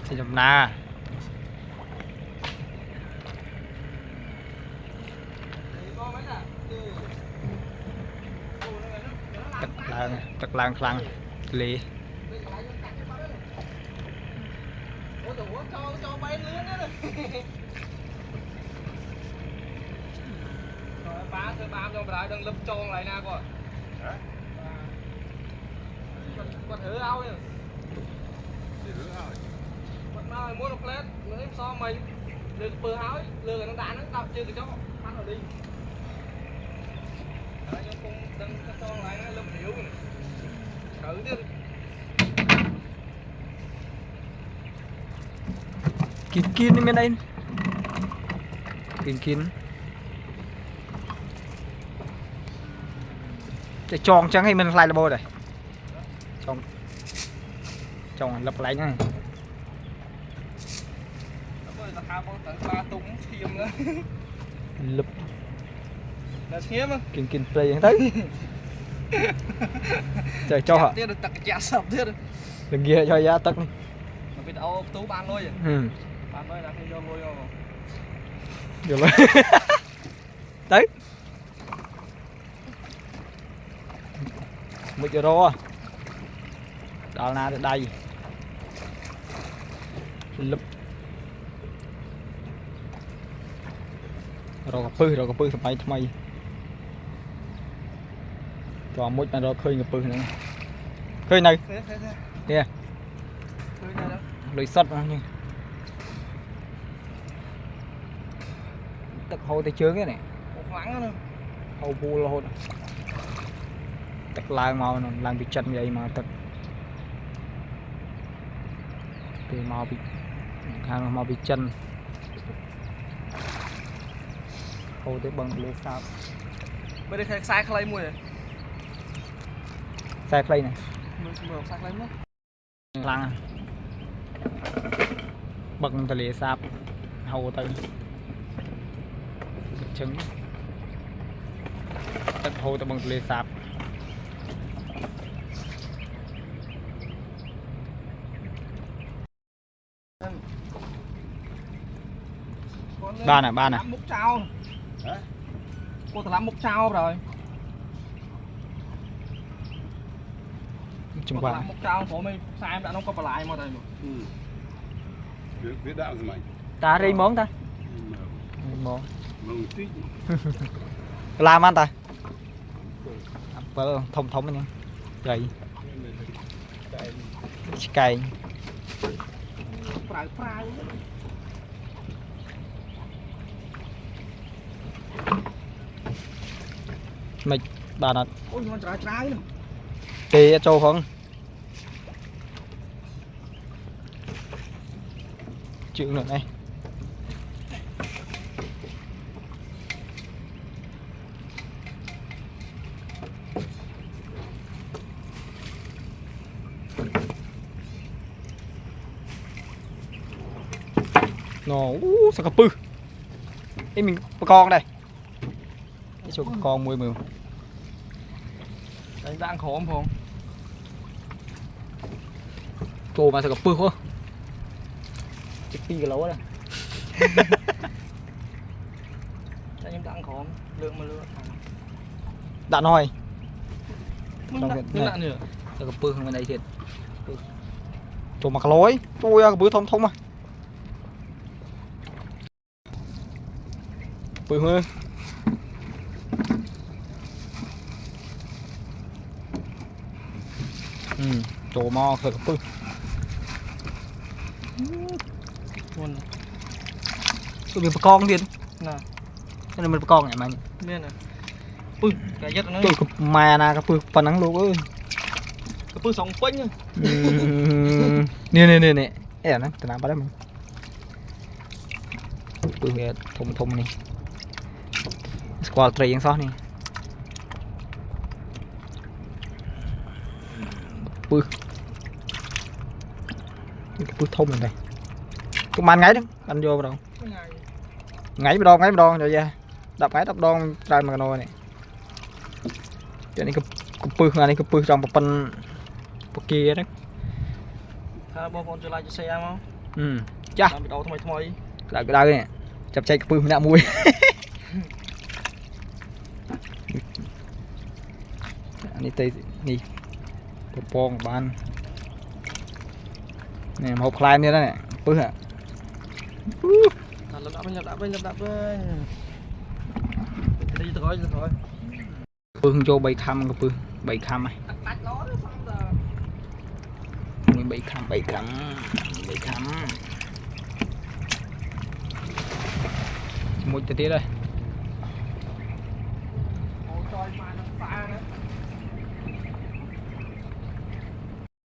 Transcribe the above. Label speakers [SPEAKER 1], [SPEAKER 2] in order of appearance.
[SPEAKER 1] thì chụp na tật lang khăng lì
[SPEAKER 2] ba trong trái đang lấp tròn lại na coi còn thử ao nhỉ còn nào mua một lết nữa em so mình lừa bờ áo lừa nó đá nó đập chưa thì cháu ăn ở đi đấy nhưng cũng đang tròn lại nó lấp hiểu thử đi
[SPEAKER 1] kín kín đi bên đây kín kín cái tròn trắng hay mình lại là bôi này tròn lập lại ngay lập kín kín play tới trời cho họ đừng ghê cho giá tất này
[SPEAKER 2] tú ban lôi rồi ban lôi là khi vô lôi rồi
[SPEAKER 1] được rồi đấy một giờ rồi đó là đây lụp rồi gặp pư thay thay cho mỗi lần rồi khơi gặp pư nữa khơi này kìa lưỡi sắt nha tật hôi tay chướng cái này hôi bu là hôi tật lang màu lang bị chân vậy mà tật từ màu bị hàng màu bị chân hôi tới bằng lưỡi sao
[SPEAKER 2] bây giờ sai clay mùi
[SPEAKER 1] sai clay này
[SPEAKER 2] sai clay mất
[SPEAKER 1] lang bằng tờ lìa sạp hầu tới trứng tất hôi tới bằng tờ lìa sạp ba này
[SPEAKER 2] múc trao cô ta làm múc trao rồi
[SPEAKER 1] chung quanh
[SPEAKER 2] múc trao của mình sai em đã nó có lại mà đây
[SPEAKER 3] biết đạo gì mày
[SPEAKER 1] ta đi món ta món làm ăn ta thông thống nha vậy cày mày bà nó thì trâu không chịu nữa này nó sao cặp pư ấy mình con đây cái chỗ con mùi mùi
[SPEAKER 2] đánh đang khổ không
[SPEAKER 1] cô mà sao cặp pư quá chụp pi cái lỗ đây
[SPEAKER 2] đánh đang khổ lượng mà lượng
[SPEAKER 1] đạn nói
[SPEAKER 2] đạn nữa
[SPEAKER 1] sao cặp pư không bên đây thiệt chỗ mặc lối tôi cặp pư thông thông mà pư hơn chỗ mò khởi cặp pư tôi bị con điên
[SPEAKER 2] nè
[SPEAKER 1] cho nên mình con này mà
[SPEAKER 2] biết này pư cái nhất nó
[SPEAKER 1] tôi cặp mà na cặp pư phần nắng luôn ơi
[SPEAKER 2] cặp pư sống quanh nhá
[SPEAKER 1] nè em này từ nào bắt đấy mình pư nghe thông thông này squall tray yang sót này pư thông này này cũng ăn ngay đó ăn vô đâu ngay vào đòn rồi ra đập đòn trai mà nồi này cho nên cái pư này cái pư trong một bên kia đó
[SPEAKER 2] Tha bom con trở lại cho xe không?
[SPEAKER 1] Chà.
[SPEAKER 2] Làm bị đau thay thay.
[SPEAKER 1] Cái đau nè. Chập chạy pư nạ mùi. Này tây nè. Pong ban. Nè một khai nữa đó nè. Pư hả?
[SPEAKER 2] Lập đạp lên. Đi thôi.
[SPEAKER 1] Pư cho bay khăm cái pư. Bay khăm này.
[SPEAKER 2] Tạch nó đó xong giờ.
[SPEAKER 1] Mình bay khăm. Một tí đây.